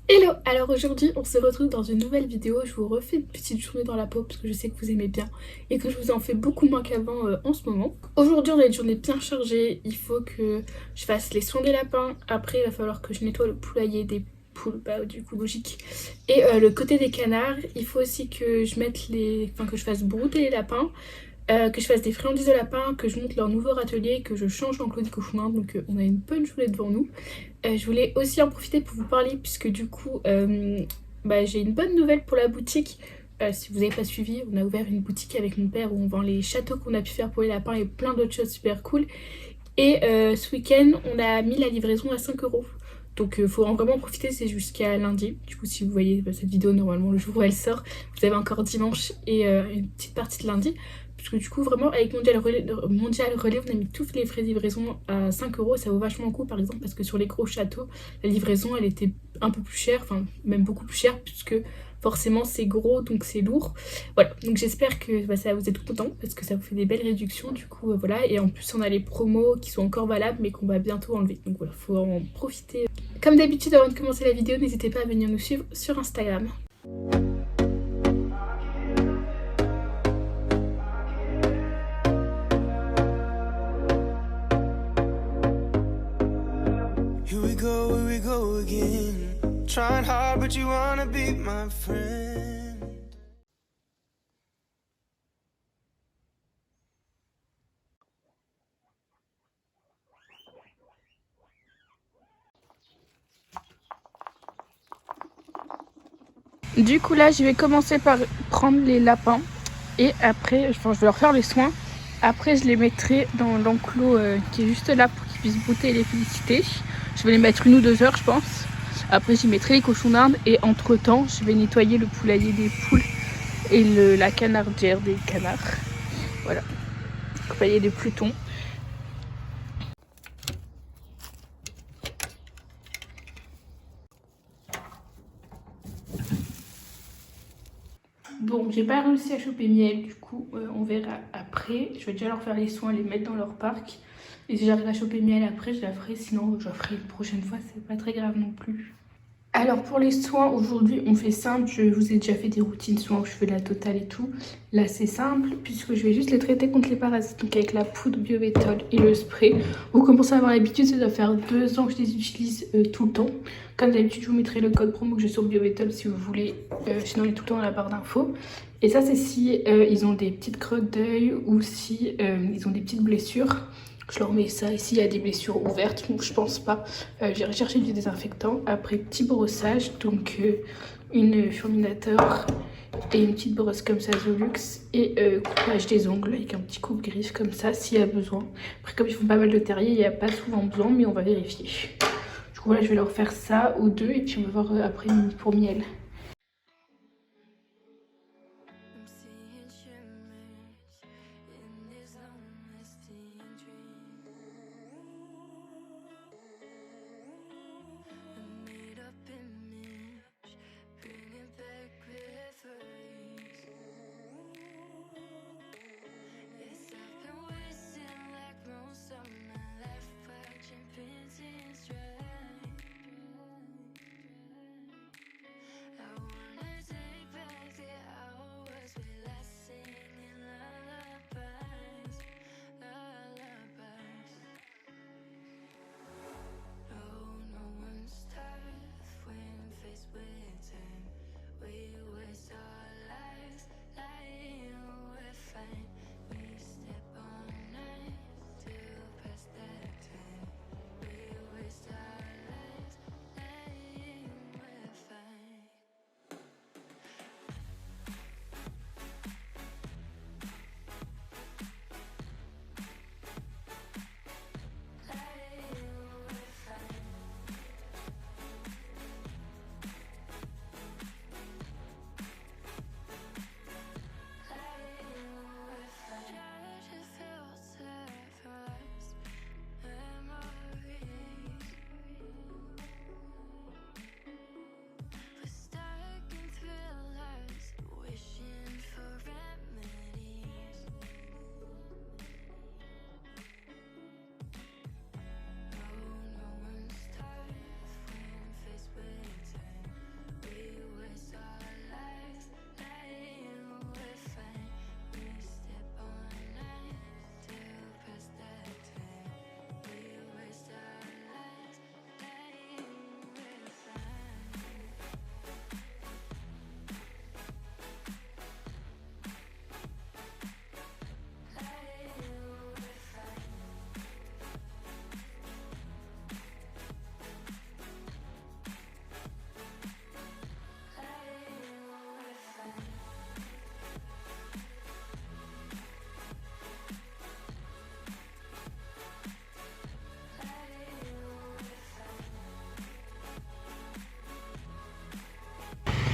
Hello! Alors aujourd'hui on se retrouve dans une nouvelle vidéo, je vous refais une petite journée dans la peau parce que je sais que vous aimez bien et que je vous en fais beaucoup moins qu'avant en ce moment. Aujourd'hui on a une journée bien chargée, il faut que je fasse les soins des lapins, après il va falloir que je nettoie le poulailler des poules, bah du coup logique, et le côté des canards, il faut aussi que je mette les... enfin que je fasse brouter les lapins, que je fasse des friandises de lapin, que je monte leur nouveau râtelier, que je change l'enclos des cochons d'Inde, donc on a une bonne journée devant nous. Je voulais aussi en profiter pour vous parler puisque du coup bah, j'ai une bonne nouvelle pour la boutique. Si vous n'avez pas suivi, on a ouvert une boutique avec mon père où on vend les châteaux qu'on a pu faire pour les lapins et plein d'autres choses super cool. Et ce week-end, on a mis la livraison à 5 euros. Donc il faut vraiment en profiter, c'est jusqu'à lundi. Du coup, si vous voyez cette vidéo, normalement le jour où elle sort, vous avez encore dimanche et une petite partie de lundi. Parce que du coup, vraiment, avec Mondial Relais, on a mis toutes les frais de livraison à 5 euros. Ça vaut vachement le coup, par exemple, parce que sur les gros châteaux, la livraison, elle était un peu plus chère, enfin, même beaucoup plus chère, puisque forcément, c'est gros, donc c'est lourd. Voilà, donc j'espère que bah, ça vous êtes contents, parce que ça vous fait des belles réductions, du coup, voilà. Et en plus, on a les promos qui sont encore valables, mais qu'on va bientôt enlever. Donc voilà, faut en profiter. Comme d'habitude, avant de commencer la vidéo, n'hésitez pas à venir nous suivre sur Instagram. Here we go again. Trying hard, but you wanna be my friend. Du coup là, je vais commencer par prendre les lapins et après, enfin, je vais leur faire les soins. Après, je les mettrai dans l'enclos qui est juste là pour qu'ils puissent brouter et les féliciter. Je vais les mettre 1 ou 2 heures, je pense. Après, j'y mettrai les cochons d'Inde et entre temps, je vais nettoyer le poulailler des poules et la canardière des canards. Voilà, le poulailler des Plutons. Bon, j'ai pas réussi à choper Miel, du coup, on verra après. Je vais déjà leur faire les soins, les mettre dans leur parc. Et si j'arrive à choper Miel après, je la ferai. Sinon, je la ferai une prochaine fois, c'est pas très grave non plus. Alors pour les soins, aujourd'hui on fait simple, je vous ai déjà fait des routines soins où je fais la totale et tout. Là c'est simple puisque je vais juste les traiter contre les parasites, donc avec la poudre Biovétol et le spray. Vous commencez à avoir l'habitude, ça doit faire 2 ans que je les utilise tout le temps. Comme d'habitude je vous mettrai le code promo que j'ai sur Biovétol si vous voulez, sinon il est tout le temps dans la barre d'infos. Et ça c'est si ils ont des petites crottes d'œil ou si ils ont des petites blessures. Je leur mets ça. Ici, il y a des blessures ouvertes, donc je pense pas. J'ai recherché du désinfectant. Après, petit brossage, donc une fulminateur et une petite brosse comme ça, Zolux. Et coupage des ongles avec un petit coupe-griffe comme ça, s'il y a besoin. Après, comme ils font pas mal de terrier, il n'y a pas souvent besoin, mais on va vérifier. Du coup, voilà, je vais leur faire ça ou deux, et puis on va voir après pour Miel.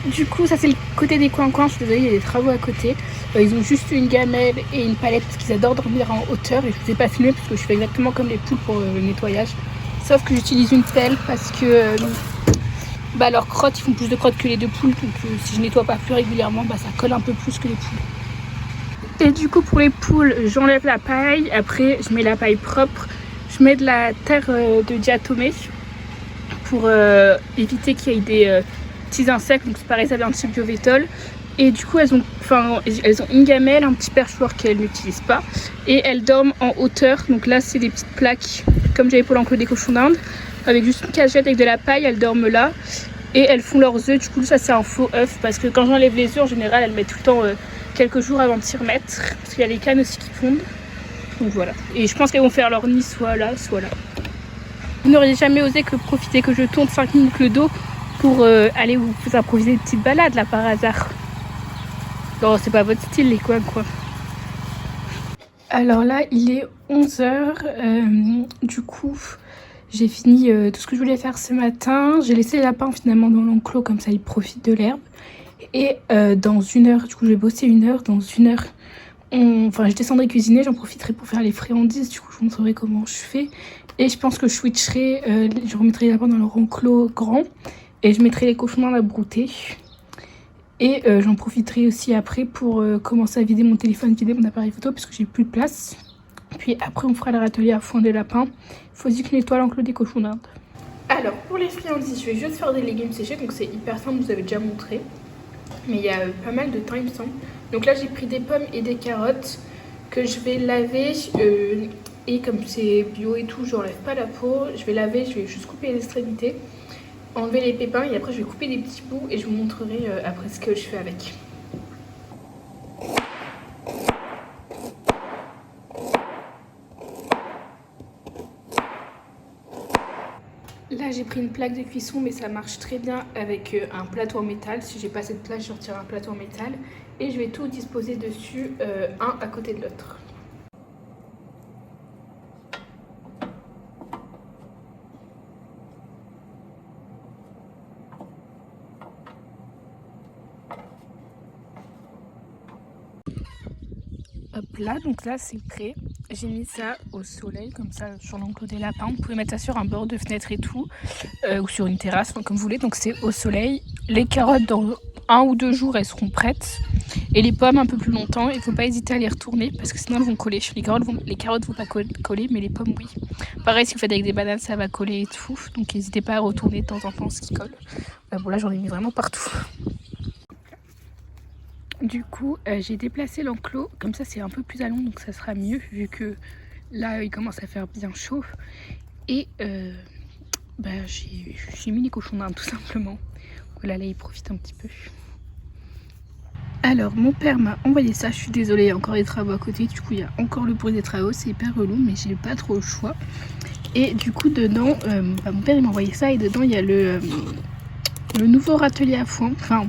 Du coup, ça c'est le côté des coins-coins. Je suis désolée, il y a des travaux à côté. Ils ont juste une gamelle et une palette parce qu'ils adorent dormir en hauteur. Et je ne vous ai pas filmé parce que je fais exactement comme les poules pour le nettoyage. Sauf que j'utilise une pelle parce que leurs crottes, ils font plus de crottes que les deux poules. Donc si je nettoie pas plus régulièrement, ça colle un peu plus que les poules. Et du coup, pour les poules, j'enlève la paille. Après, je mets la paille propre. Je mets de la terre de diatomée pour éviter qu'il y ait des petits insectes. Donc c'est pareil, ça vient de chez Biovétol. Et du coup, elles ont une gamelle, un petit perchoir qu'elles n'utilisent pas. Et elles dorment en hauteur. Donc là, c'est des petites plaques, comme j'avais pour l'enclos des cochons d'Inde. Avec juste une cagette avec de la paille, elles dorment là. Et elles font leurs œufs. Du coup, ça, c'est un faux œuf. Parce que quand j'enlève les œufs, en général, elles mettent tout le temps quelques jours avant de s'y remettre. Parce qu'il y a les cannes aussi qui fondent. Donc voilà. Et je pense qu'elles vont faire leur nid soit là, soit là. Vous n'auriez jamais osé profiter que je tourne 5 minutes le dos pour aller vous improviser une petite balade là par hasard. Non, c'est pas votre style les coins quoi. Alors là, il est 11h. Du coup, j'ai fini tout ce que je voulais faire ce matin. J'ai laissé les lapins finalement dans l'enclos, comme ça ils profitent de l'herbe. Et dans 1 heure, du coup je vais bosser 1 heure. Dans 1 heure, je descendrai cuisiner, j'en profiterai pour faire les friandises. Du coup, je vous montrerai comment je fais. Et je pense que je switcherai, je remettrai les lapins dans leur enclos grand. Et je mettrai les cochons à brouter. Et j'en profiterai aussi après pour commencer à vider mon téléphone, vider mon appareil photo parce que j'ai plus de place. Puis après on fera le râtelier à foin des lapins. Il faut aussi que je nettoie l'enclos des cochons d'Inde. Alors pour les friandises, je vais juste faire des légumes séchés, donc c'est hyper simple, je vous avais déjà montré. Mais il y a pas mal de temps il me semble. Donc là j'ai pris des pommes et des carottes que je vais laver. Et comme c'est bio et tout, j'enlève pas la peau. Je vais laver, je vais juste couper les extrémités, enlever les pépins et après je vais couper des petits bouts et je vous montrerai après ce que je fais avec. Là j'ai pris une plaque de cuisson mais ça marche très bien avec un plateau en métal. Si j'ai pas cette plaque, je retire un plateau en métal et je vais tout disposer dessus un à côté de l'autre. Hop là, donc là c'est prêt. J'ai mis ça au soleil, comme ça sur l'enclos des lapins. Vous pouvez mettre ça sur un bord de fenêtre et tout, ou sur une terrasse, comme vous voulez. Donc c'est au soleil. Les carottes, dans 1 ou 2 jours, elles seront prêtes. Et les pommes un peu plus longtemps. Il ne faut pas hésiter à les retourner parce que sinon elles vont coller. Les carottes vont pas coller, mais les pommes oui. Pareil, si vous faites avec des bananes, ça va coller et tout. Donc n'hésitez pas à retourner de temps en temps ce qui colle. Bon là j'en ai mis vraiment partout. Du coup, j'ai déplacé l'enclos, comme ça c'est un peu plus à long, donc ça sera mieux vu que là il commence à faire bien chaud. Et j'ai mis les cochons d'Inde tout simplement. Voilà, là ils profitent un petit peu. Alors mon père m'a envoyé ça, je suis désolée, il y a encore les travaux à côté, du coup il y a encore le bruit des travaux, c'est hyper relou mais j'ai pas trop le choix. Et du coup dedans, mon père il m'a envoyé ça et dedans il y a le nouveau râtelier à foin, enfin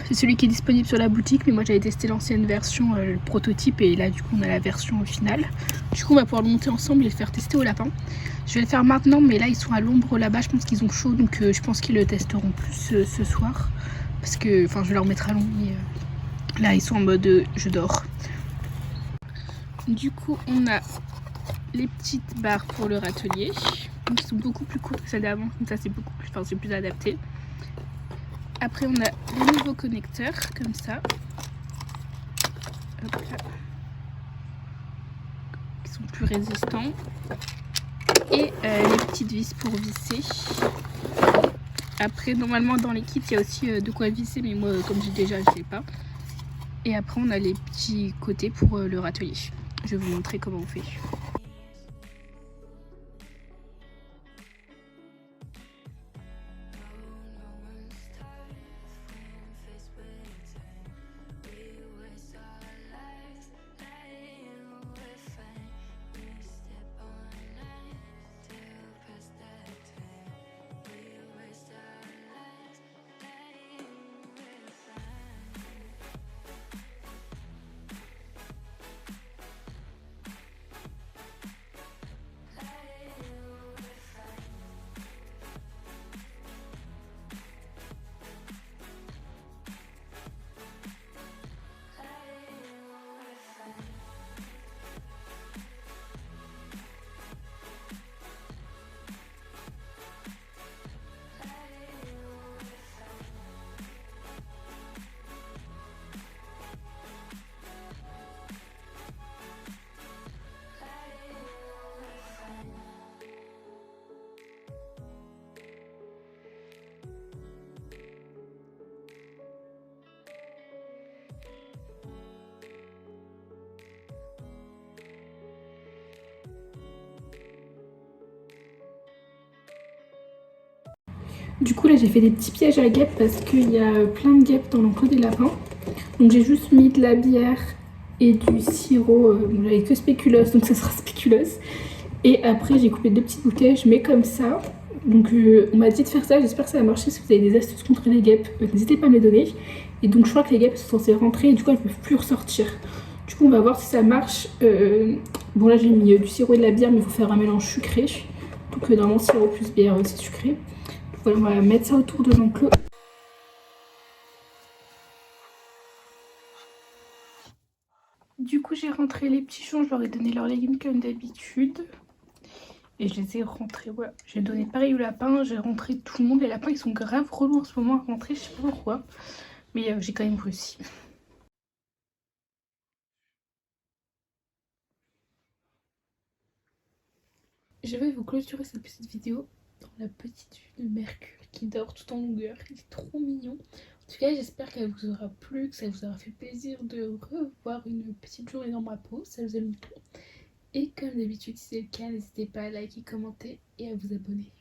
c'est celui qui est disponible sur la boutique, mais moi j'avais testé l'ancienne version, le prototype, et là du coup on a la version finale. Du coup on va pouvoir le monter ensemble et le faire tester aux lapins. Je vais le faire maintenant, mais là ils sont à l'ombre là-bas, je pense qu'ils ont chaud, donc je pense qu'ils le testeront plus ce soir. Parce que, je vais leur mettre à l'ombre, mais là ils sont en mode je dors. Du coup on a les petites barres pour le râtelier, donc ils sont beaucoup plus courtes que celles d'avant, donc ça c'est beaucoup plus, c'est plus adapté. Après on a les nouveaux connecteurs comme ça. Hop là. Qui sont plus résistants. Et les petites vis pour visser. Après normalement dans les kits il y a aussi de quoi visser, mais moi comme j'ai déjà je sais pas. Et après on a les petits côtés pour le râtelier. Je vais vous montrer comment on fait. Du coup là j'ai fait des petits pièges à guêpes parce qu'il y a plein de guêpes dans l'enclos des lapins. Donc j'ai juste mis de la bière et du sirop, j'avais que spéculoos donc ça sera spéculoos. Et après j'ai coupé 2 petites bouteilles, je mets comme ça. Donc on m'a dit de faire ça, j'espère que ça va marcher. Si vous avez des astuces contre les guêpes, n'hésitez pas à me les donner. Et donc je crois que les guêpes sont censées rentrer et du coup elles ne peuvent plus ressortir. Du coup on va voir si ça marche. Bon là j'ai mis du sirop et de la bière mais il faut faire un mélange sucré. Donc normalement sirop plus bière c'est sucré. Voilà, on va mettre ça autour de l'enclos. Du coup j'ai rentré les petits chiens, je leur ai donné leurs légumes comme d'habitude. Et je les ai rentrés, voilà. J'ai donné pareil aux lapins, j'ai rentré tout le monde. Les lapins ils sont grave relous en ce moment à rentrer, je sais pas pourquoi. Mais j'ai quand même réussi. Je vais vous clôturer cette petite vidéo dans la petite vue de Mercure qui dort tout en longueur. Il est trop mignon. En tout cas, j'espère qu'elle vous aura plu, que ça vous aura fait plaisir de revoir une petite journée dans ma peau. Ça faisait longtemps. Et comme d'habitude, si c'est le cas, n'hésitez pas à liker, commenter et à vous abonner.